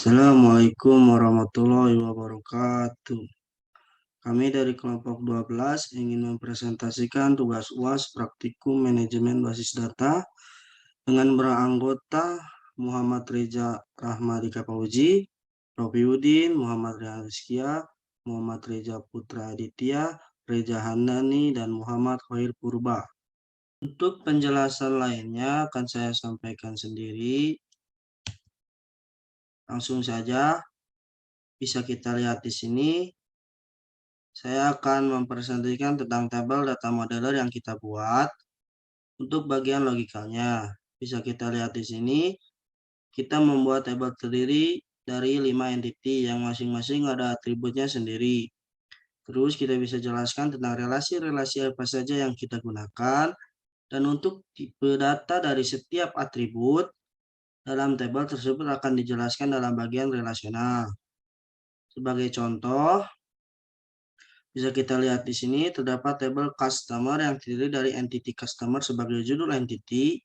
Assalamualaikum warahmatullahi wabarakatuh. Kami dari kelompok 12 ingin mempresentasikan tugas UAS praktikum manajemen basis data dengan beranggota Muhammad Reza Rahmadika Fauzi, Robi Udin, Muhammad Rehan Rizkia, Muhammad Reza Putra Aditya, Reza Handani, dan Muhammad Khair Purba. Untuk penjelasan lainnya akan saya sampaikan sendiri. Langsung saja. Bisa kita lihat di sini, saya akan mempresentasikan tentang tabel data modeler yang kita buat. Untuk bagian logikanya, bisa kita lihat di sini, kita membuat tabel terdiri dari 5 entity yang masing-masing ada atributnya sendiri. Terus kita bisa jelaskan tentang relasi-relasi apa saja yang kita gunakan. Dan untuk tipe data dari setiap atribut dalam tabel tersebut akan dijelaskan dalam bagian relasional. Sebagai contoh, bisa kita lihat di sini terdapat tabel customer yang terdiri dari entity customer sebagai judul entity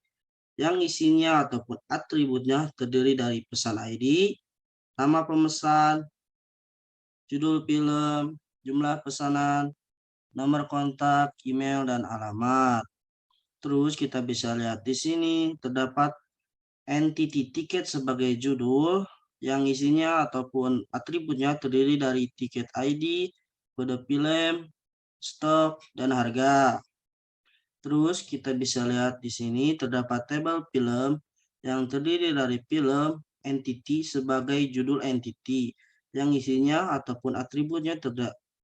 yang isinya ataupun atributnya terdiri dari pesan ID, nama pemesan, judul film, jumlah pesanan, nomor kontak, email, dan alamat. Terus kita bisa lihat di sini terdapat entity tiket sebagai judul yang isinya ataupun atributnya terdiri dari tiket ID, kode film, stok, dan harga. Terus kita bisa lihat di sini terdapat tabel film yang terdiri dari film entity sebagai judul entity yang isinya ataupun atributnya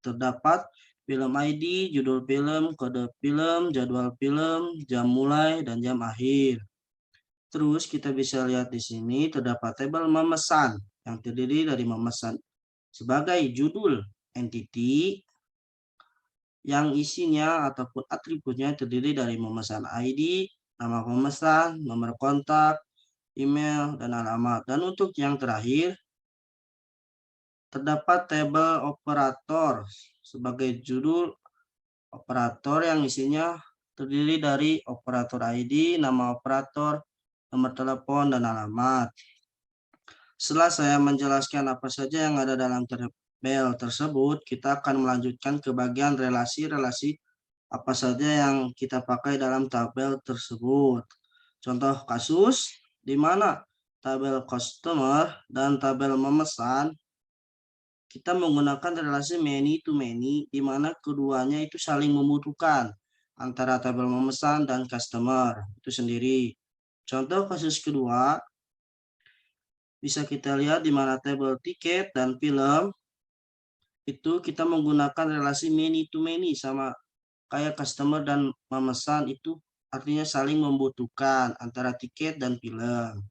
terdapat film ID, judul film, kode film, jadwal film, jam mulai, dan jam akhir. Terus kita bisa lihat di sini terdapat tabel memesan yang terdiri dari memesan sebagai judul entity yang isinya ataupun atributnya terdiri dari memesan ID, nama pemesan, nomor kontak, email, dan alamat. Dan untuk yang terakhir, terdapat tabel operator sebagai judul operator yang isinya terdiri dari operator ID, nama operator, nomor telepon, dan alamat. Setelah saya menjelaskan apa saja yang ada dalam tabel tersebut, kita akan melanjutkan ke bagian relasi-relasi apa saja yang kita pakai dalam tabel tersebut. Contoh kasus di mana tabel customer dan tabel memesan kita menggunakan relasi many to many di mana keduanya itu saling membutuhkan antara tabel memesan dan customer itu sendiri. Contoh kasus kedua bisa kita lihat di mana tabel tiket dan film itu kita menggunakan relasi many to many sama kayak customer dan memesan itu artinya saling membutuhkan antara tiket dan film.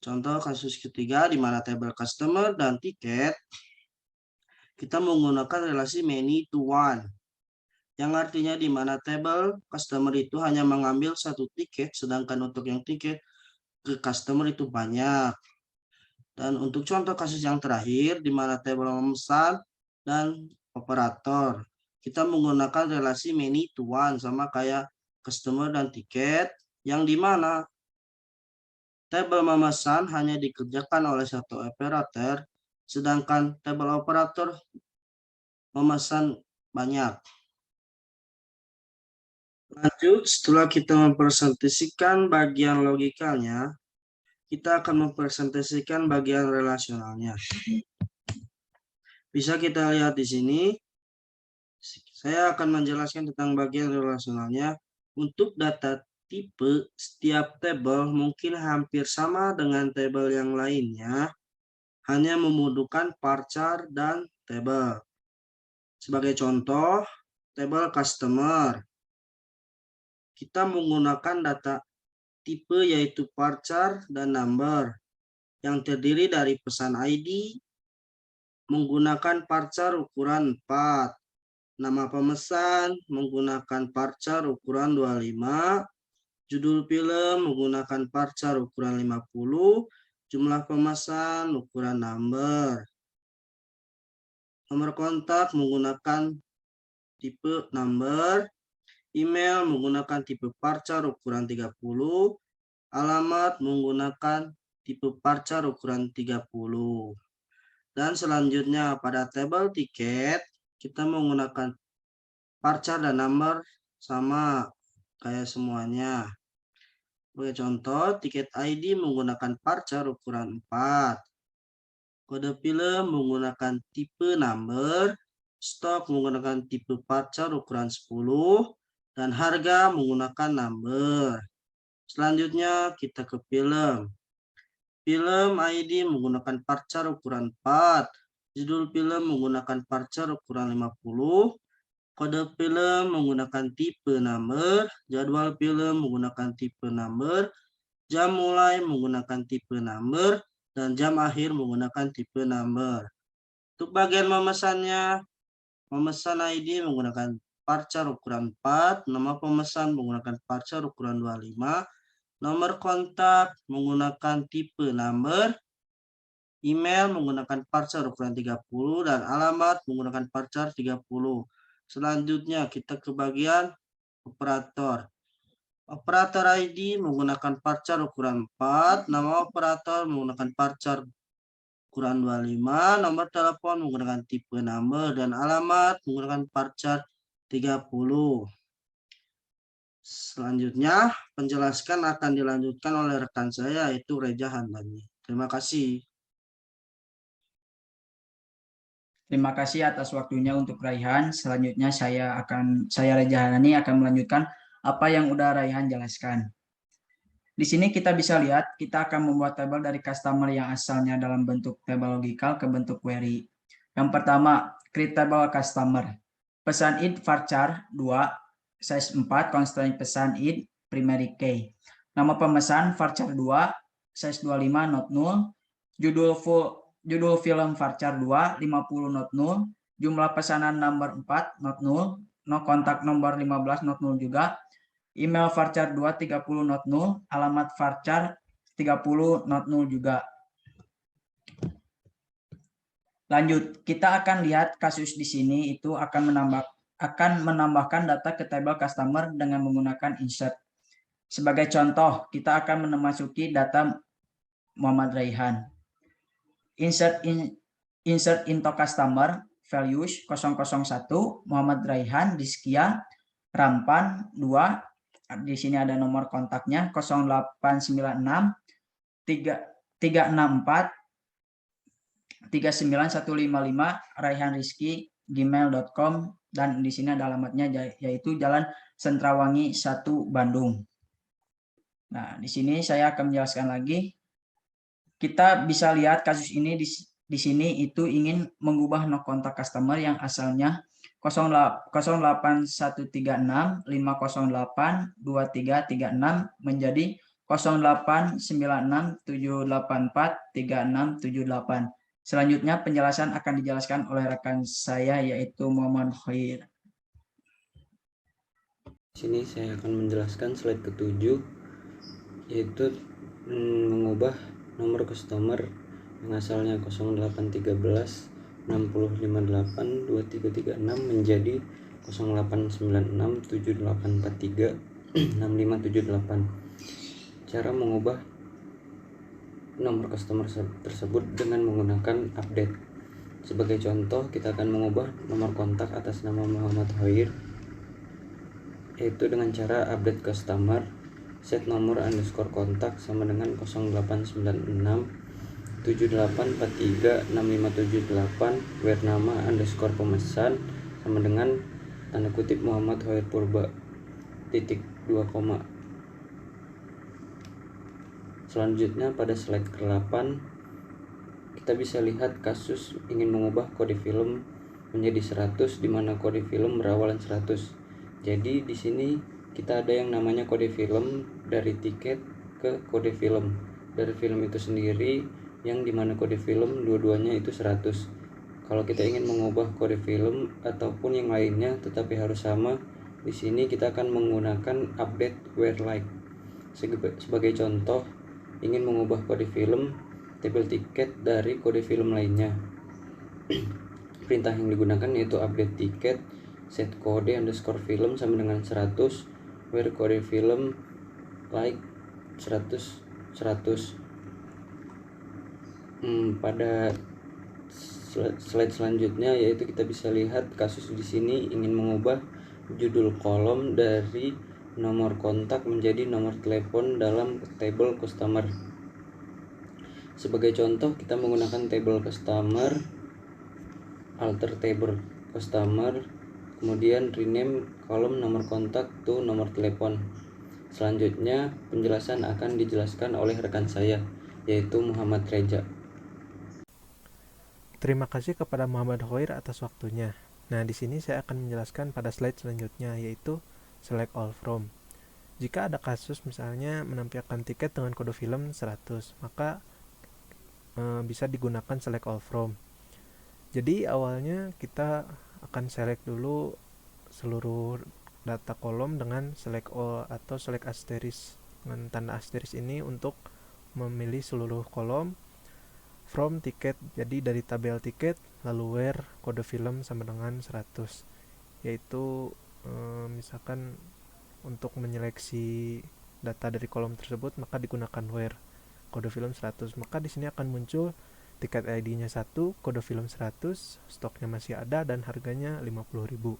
Contoh kasus ketiga di mana tabel customer dan tiket kita menggunakan relasi many to one. Yang artinya di mana tabel customer itu hanya mengambil satu tiket sedangkan untuk yang tiket ke customer itu banyak. Dan untuk contoh kasus yang terakhir di mana tabel memesan dan operator kita menggunakan relasi many to one sama kayak customer dan tiket yang dimana tabel memesan hanya dikerjakan oleh satu operator sedangkan tabel operator memesan banyak. Lanjut, setelah kita mempresentasikan bagian logikanya, kita akan mempresentasikan bagian relasionalnya. Bisa kita lihat di sini. Saya akan menjelaskan tentang bagian relasionalnya. Untuk data tipe, setiap tabel mungkin hampir sama dengan tabel yang lainnya, hanya membutuhkan varchar dan tabel. Sebagai contoh, tabel customer. Kita menggunakan data tipe yaitu varchar dan number yang terdiri dari pesan ID menggunakan varchar ukuran 4. Nama pemesan menggunakan varchar ukuran 25, judul film menggunakan varchar ukuran 50, jumlah pemesan ukuran number. Nomor kontak menggunakan tipe number, email menggunakan tipe varchar ukuran 30, alamat menggunakan tipe parcer ukuran 30. Dan selanjutnya pada tabel tiket, kita menggunakan parcer dan number sama kayak semuanya. Sebagai contoh, tiket ID menggunakan parcer ukuran 4. Kode film menggunakan tipe number, stok menggunakan tipe parcer ukuran 10, dan harga menggunakan number. Selanjutnya kita ke film. Film ID menggunakan parcer ukuran 4, judul film menggunakan parcer ukuran 50, kode film menggunakan tipe number, jadwal film menggunakan tipe number, jam mulai menggunakan tipe number, dan jam akhir menggunakan tipe number. Untuk bagian memesannya, memesan ID menggunakan parcer ukuran 4, nama pemesan menggunakan parcer ukuran 25, nomor kontak menggunakan tipe number, email menggunakan parcer ukuran 30, dan alamat menggunakan parcer 30. Selanjutnya kita ke bagian operator. Operator ID menggunakan parcer ukuran 4, nama operator menggunakan parcer ukuran 25, nomor telepon menggunakan tipe number, dan alamat menggunakan parcer 30. Selanjutnya, penjelaskan akan dilanjutkan oleh rekan saya, yaitu Reja Handani. Terima kasih. Terima kasih atas waktunya untuk Raihan. Selanjutnya saya Reja Handani akan melanjutkan apa yang udah Raihan jelaskan. Di sini kita bisa lihat, kita akan membuat tabel dari customer yang asalnya dalam bentuk tabel logikal ke bentuk query. Yang pertama, create table customer. Pesan id varchar 2, size 4, constraint pesan id, primary key. Nama pemesan varchar 2, size 25, not null. Judul film varchar 2, 50 not null. Jumlah pesanan nomor 4, not null. No kontak nomor 15, not null juga. Email varchar 2 30 not null, alamat varchar 30 not null juga. Lanjut, kita akan lihat kasus di sini itu akan menambahkan data ke table customer dengan menggunakan insert. Sebagai contoh, kita akan memasuki data Muhammad Raihan. Insert into customer values 001 Muhammad Raihan di sekian Rampan 2. Di sini ada nomor kontaknya 0896 364 39155 Raihan Rizky gmail.com, dan di sini ada alamatnya yaitu Jalan Sentrawangi 1 Bandung. Nah, di sini saya akan menjelaskan lagi. Kita bisa lihat kasus ini di sini itu ingin mengubah no kontak customer yang asalnya 08136 508 2336 menjadi 0896 784 3678. Selanjutnya penjelasan akan dijelaskan oleh rekan saya yaitu Muhammad Khair. Sini saya akan menjelaskan slide ke-7, yaitu mengubah nomor customer yang asalnya 0813 6058 2336 menjadi 0896 7843 6578. Cara mengubah nomor customer tersebut dengan menggunakan update. Sebagai contoh, kita akan mengubah nomor kontak atas nama Muhammad Khair, yaitu dengan cara update customer, set nomor underscore kontak sama dengan 0896 7843 6578, where nama underscore pemesan sama dengan tanda kutip Muhammad Khair Purba titik 2 koma. Selanjutnya pada slide ke-8 kita bisa lihat kasus ingin mengubah kode film menjadi 100 di mana kode film berawalan 100. Jadi di sini kita ada yang namanya kode film dari tiket ke kode film dari film itu sendiri, yang dimana kode film dua-duanya itu 100. Kalau kita ingin mengubah kode film ataupun yang lainnya tetapi harus sama, di sini kita akan menggunakan update where like. Sebagai contoh, ingin mengubah kode film tabel tiket dari kode film lainnya. Perintah yang digunakan yaitu update tiket set kode underscore film sama dengan 100, where kode film like 100 100. Pada slide selanjutnya yaitu kita bisa lihat kasus di sini ingin mengubah judul kolom dari nomor kontak menjadi nomor telepon dalam table customer. Sebagai contoh, kita menggunakan table customer, alter table customer, kemudian rename kolom nomor kontak to nomor telepon. Selanjutnya penjelasan akan dijelaskan oleh rekan saya, yaitu Muhammad Reza. Terima kasih kepada Muhammad Khair atas waktunya. Nah, di sini saya akan menjelaskan pada slide selanjutnya, yaitu select all from. Jika ada kasus misalnya menampilkan tiket dengan kode film 100, maka bisa digunakan select all from. Jadi awalnya kita akan select dulu seluruh data kolom dengan select all atau select asterisk. Dengan tanda asterisk ini untuk memilih seluruh kolom from tiket, jadi dari tabel tiket lalu where kode film sama dengan 100, yaitu misalkan untuk menyeleksi data dari kolom tersebut maka digunakan where kode film 100, maka di sini akan muncul tiket ID-nya 1, kode film 100, stoknya masih ada dan harganya 50.000.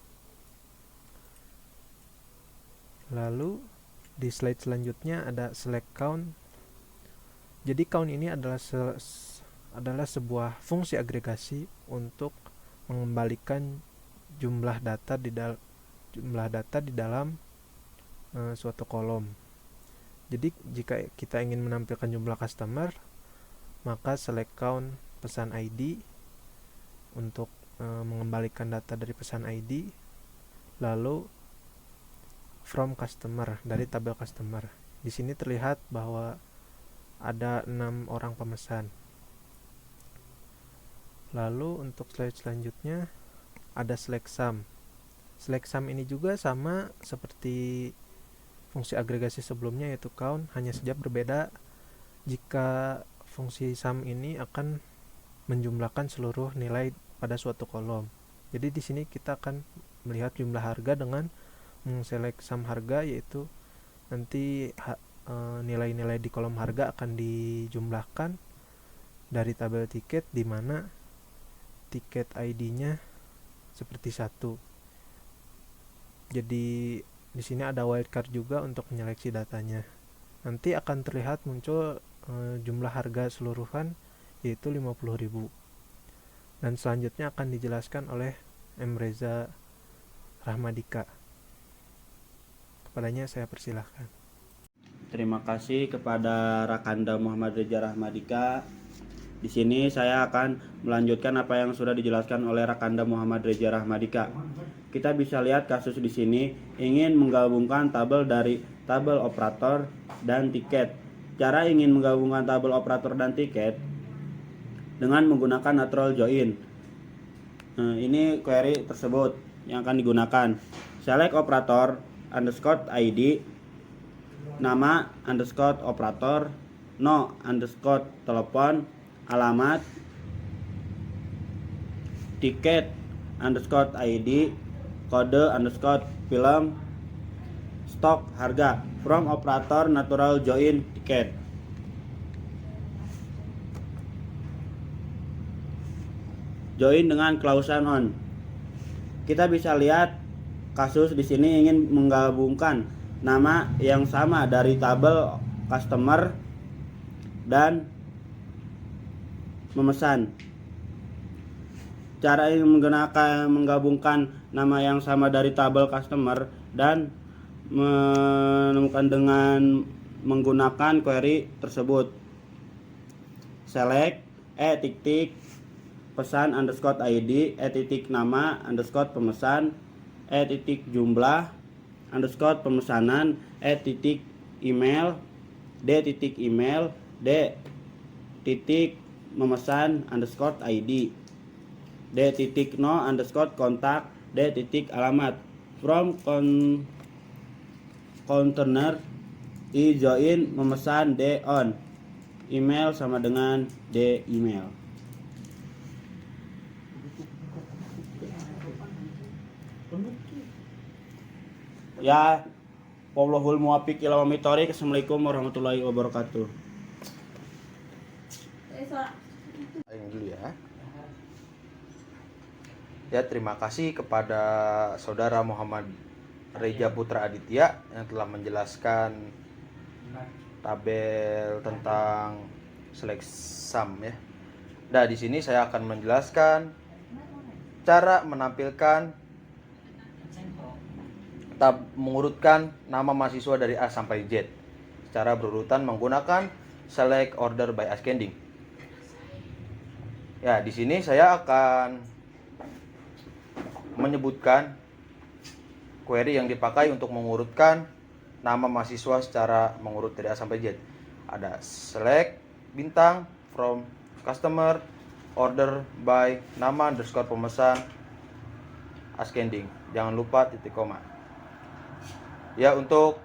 Lalu di slide selanjutnya ada select count. Jadi count ini adalah sebuah fungsi agregasi untuk mengembalikan jumlah data di dalam suatu kolom. Jadi jika kita ingin menampilkan jumlah customer, maka select count pesan ID untuk mengembalikan data dari pesan ID, lalu from customer dari tabel customer. Di sini terlihat bahwa ada 6 orang pemesan. Lalu untuk slide selanjutnya ada select sum. Select sum ini juga sama seperti fungsi agregasi sebelumnya yaitu count, hanya saja berbeda jika fungsi sum ini akan menjumlahkan seluruh nilai pada suatu kolom. Jadi di sini kita akan melihat jumlah harga dengan select sum harga, yaitu nanti nilai-nilai di kolom harga akan dijumlahkan dari tabel tiket di mana tiket ID-nya seperti 1. Jadi di sini ada wildcard juga untuk menyeleksi datanya. Nanti akan terlihat muncul jumlah harga seluruhan yaitu 50.000. Dan selanjutnya akan dijelaskan oleh M. Reza Rahmadika. Kepadanya saya persilahkan. Terima kasih kepada Rakanda Muhammad Reza Rahmadika. Di sini saya akan melanjutkan apa yang sudah dijelaskan oleh Rakanda Muhammad Reza Rahmadika. Kita bisa lihat kasus di sini ingin menggabungkan tabel dari tabel operator dan tiket. Cara ingin menggabungkan tabel operator dan tiket dengan menggunakan natural join. Ini query tersebut yang akan digunakan. Select operator underscore ID, nama underscore operator, no underscore telepon, alamat, tiket underscore ID, kode underscore film, stok harga, from operator natural join tiket. Join dengan klausan on. Kita bisa lihat kasus di sini ingin menggabungkan nama yang sama dari tabel customer dan memesan. Cara ini menggabungkan nama yang sama dari tabel customer dan menemukan dengan menggunakan query tersebut. Select pesan underscore ID, nama underscore pemesan, jumlah underscore pemesanan, email, email, memesan underscore ID, no underscore kontak, alamat, from container join memesan on, email sama dengan email. Ya, wallahul muwaffiq ila aqwamit thoriq. Assalamualaikum warahmatullahi wabarakatuh. Ini dulu ya. Ya, terima kasih kepada Saudara Muhammad Reja Putra Aditya yang telah menjelaskan tabel tentang select sum ya. Nah, di sini saya akan menjelaskan cara menampilkan mengurutkan nama mahasiswa dari A sampai Z secara berurutan menggunakan select order by ascending. Ya, di sini saya akan menyebutkan query yang dipakai untuk mengurutkan nama mahasiswa secara mengurut dari A sampai Z. Ada select bintang from customer order by nama underscore pemesan ascending. Jangan lupa titik koma. Ya, untuk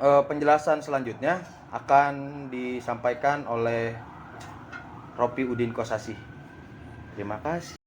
penjelasan selanjutnya akan disampaikan oleh Ropi Udin Kosasi. Terima kasih.